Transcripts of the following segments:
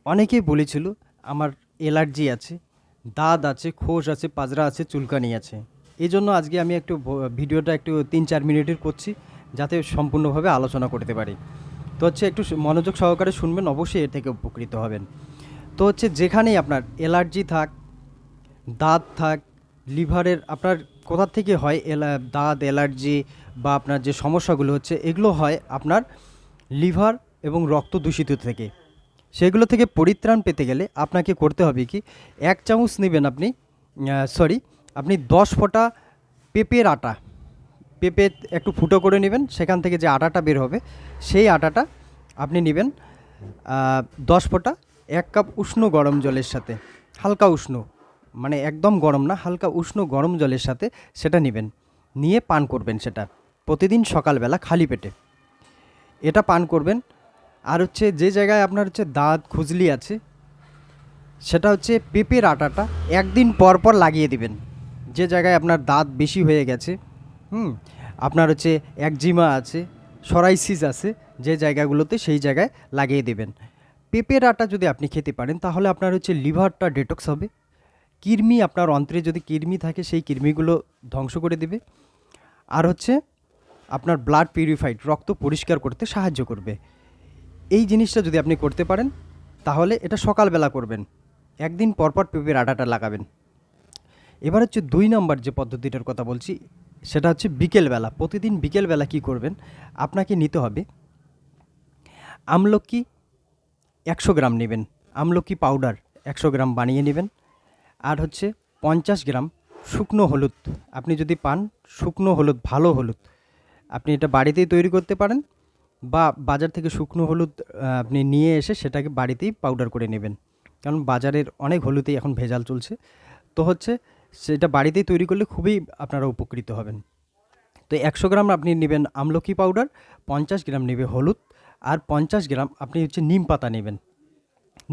অনেকেই বলেছিল আমার অ্যালার্জি আছে, দাঁত আছে, খোস আছে, পাজরা আছে, চুলকানি আছে। এই জন্য আজকে আমি একটু ভিডিওটা একটু 3-4 মিনিটের করছি, যাতে সম্পূর্ণভাবে আলোচনা করতে পারি। তো হচ্ছে একটু মনোযোগ সহকারে শুনবেন, অবশ্যই এর থেকে উপকৃত হবেন। তো হচ্ছে যেখানেই আপনার অ্যালার্জি থাক, দাঁত থাক, লিভারের আপনার কোথা থেকে হয় দাঁত অ্যালার্জি বা আপনার যে সমস্যাগুলো হচ্ছে, এগুলো হয় আপনার লিভার এবং রক্ত দূষিত থেকে। সেগুলো থেকে পরিত্রাণ পেতে গেলে আপনাকে করতে হবে কি, 1 চামচ নেবেন আপনি, সরি, আপনি 10 ফোঁটা পেঁপের আটা, পেঁপে একটু ফুটো করে নেবেন, সেখান থেকে যে আটাটা বের হবে সেই আটাটা আপনি নেবেন 10 ফোঁটা 1 কাপ উষ্ণ গরম জলের সাথে, হালকা উষ্ণ, মানে একদম গরম না, হালকা উষ্ণ গরম জলের সাথে সেটা নেবেন, নিয়ে পান করবেন সেটা প্রতিদিন সকালবেলা খালি পেটে। এটা পান করবেন। আর হচ্ছে যে জায়গায় আপনার হচ্ছে দাঁত খুজলি আছে, সেটা হচ্ছে পেঁপের আটাটা একদিন পর পর লাগিয়ে দিবেন। যে জায়গায় আপনার দাঁত বেশি হয়ে গেছে, হুম, আপনার হচ্ছে একজিমা আছে, সরাইসিস আছে, যে জায়গাগুলোতে সেই জায়গায় লাগিয়ে দেবেন। পেঁপের আটা যদি আপনি খেতে পারেন তাহলে আপনার হচ্ছে লিভারটা ডেটক্স হবে, কৃমি, আপনার অন্ত্রে যদি কৃমি থাকে সেই কৃমিগুলো ধ্বংস করে দিবে। আর হচ্ছে আপনার ব্লাড পিউরিফাইড, রক্ত পরিষ্কার করতে সাহায্য করবে। এই জিনিসটা যদি আপনি করতে পারেন তাহলে এটা সকালবেলা করবেন, একদিন পরপর পেঁপের আটাটা লাগাবেন। এবার হচ্ছে 2 নম্বর যে পদ্ধতিটার কথা বলছি, সেটা হচ্ছে বিকেলবেলা। প্রতিদিন বিকেলবেলা কি করবেন, আপনাকে নিতে হবে আমলকি 100 গ্রাম নেবেন, আমলকি পাউডার 100 গ্রাম বানিয়ে নেবেন। আর হচ্ছে 50 গ্রাম শুকনো হলুদ, আপনি যদি পান শুকনো হলুদ, ভালো হলুদ, আপনি এটা বাড়িতেই তৈরি করতে পারেন, বা বাজার থেকে শুকনো হলুদ আপনি নিয়ে এসে সেটাকে বাড়িতেই পাউডার করে নেবেন, কারণ বাজারের অনেক হলুদেই এখন ভেজাল চলছে। তো হচ্ছে সেটা বাড়িতেই তৈরি করলে খুবই আপনারা উপকৃত হবেন। তো 100 গ্রাম আপনি নেবেন আমলকি পাউডার, 50 গ্রাম নেবে হলুদ, আর 50 গ্রাম আপনি হচ্ছে নিম পাতা নেবেন।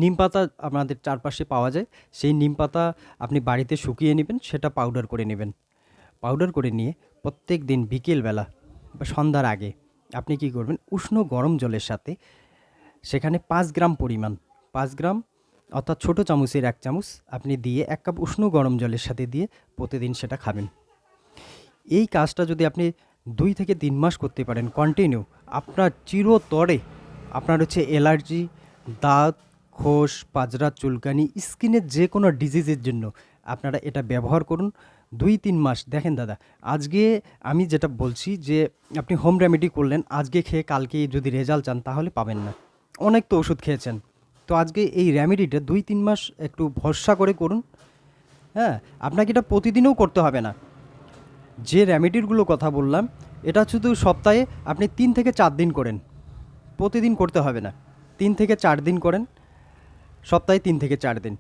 নিম পাতা আপনাদের চারপাশে পাওয়া যায়, সেই নিম পাতা আপনি বাড়িতে শুকিয়ে নেবেন, সেটা পাউডার করে নেবেন। পাউডার করে নিয়ে প্রত্যেক দিন বিকেলবেলা বা সন্ধ্যার আগে আপনি কি করবেন, উষ্ণ গরম জলের সাথে সেখানে 5 গ্রাম পরিমাণ, 5 গ্রাম অর্থাৎ ছোটো চামচের 1 চামচ আপনি দিয়ে 1 কাপ উষ্ণ গরম জলের সাথে দিয়ে প্রতিদিন সেটা খাবেন। এই কাজটা যদি আপনি 2 থেকে 3 মাস করতে পারেন কন্টিনিউ, আপনার চিরতরে আপনার হচ্ছে অ্যালার্জি, দাঁত, খোস, পাজরা, চুলকানি, স্কিনের যে কোনো ডিজিজের জন্য আপনারা এটা ব্যবহার করুন। 2-3 মাস দেখেন দাদা, আজকে আমি যেটা বলছি যে আপনি হোম রেমেডি করলেন, আজকে খেয়ে কালকে যদি রেজাল্ট চান তাহলে পাবেন না। অনেক তো ওষুধ খেয়েছেন, তো আজকে এই রেমেডিটা 2-3 মাস একটু ভরসা করে করুন। হ্যাঁ, আপনাকে এটা প্রতিদিনও করতে হবে না। যে রেমেডিগুলো কথা বললাম, এটা শুধু সপ্তাহে আপনি 3 থেকে 4 দিন করেন, প্রতিদিন করতে হবে না। 3 থেকে 4 দিন করেন, সপ্তাহে 3 থেকে 4 দিন,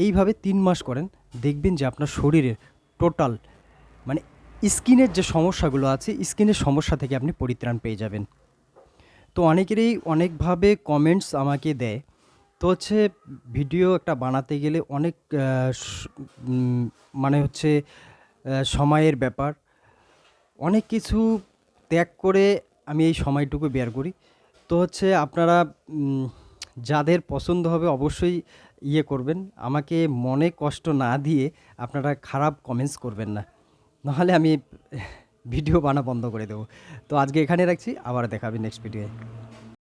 এইভাবে 3 মাস করেন, দেখবেন যে আপনার শরীরের টোটাল, মানে স্কিনের যে সমস্যাগুলো আছে, স্কিনের সমস্যা থেকে আপনি পরিত্রাণ পেয়ে যাবেন। তো অনেকেরই অনেকভাবে কমেন্টস আমাকে দেয়। তো হচ্ছে ভিডিও একটা বানাতে গেলে অনেক মানে হচ্ছে সময়ের ব্যাপার, অনেক কিছু ত্যাগ করে আমি এই সময়টুকু বের করি। তো হচ্ছে আপনারা যাদের পছন্দ হবে অবশ্যই ইয়ে করবেন, আমাকে মনে কষ্ট না দিয়ে আপনারা খারাপ কমেন্টস করবেন না, নাহলে আমি ভিডিও বানা বন্ধ করে দেবো। তো আজকে এখানে রাখছি, আবার দেখা হবে নেক্সট ভিডিওয়ে।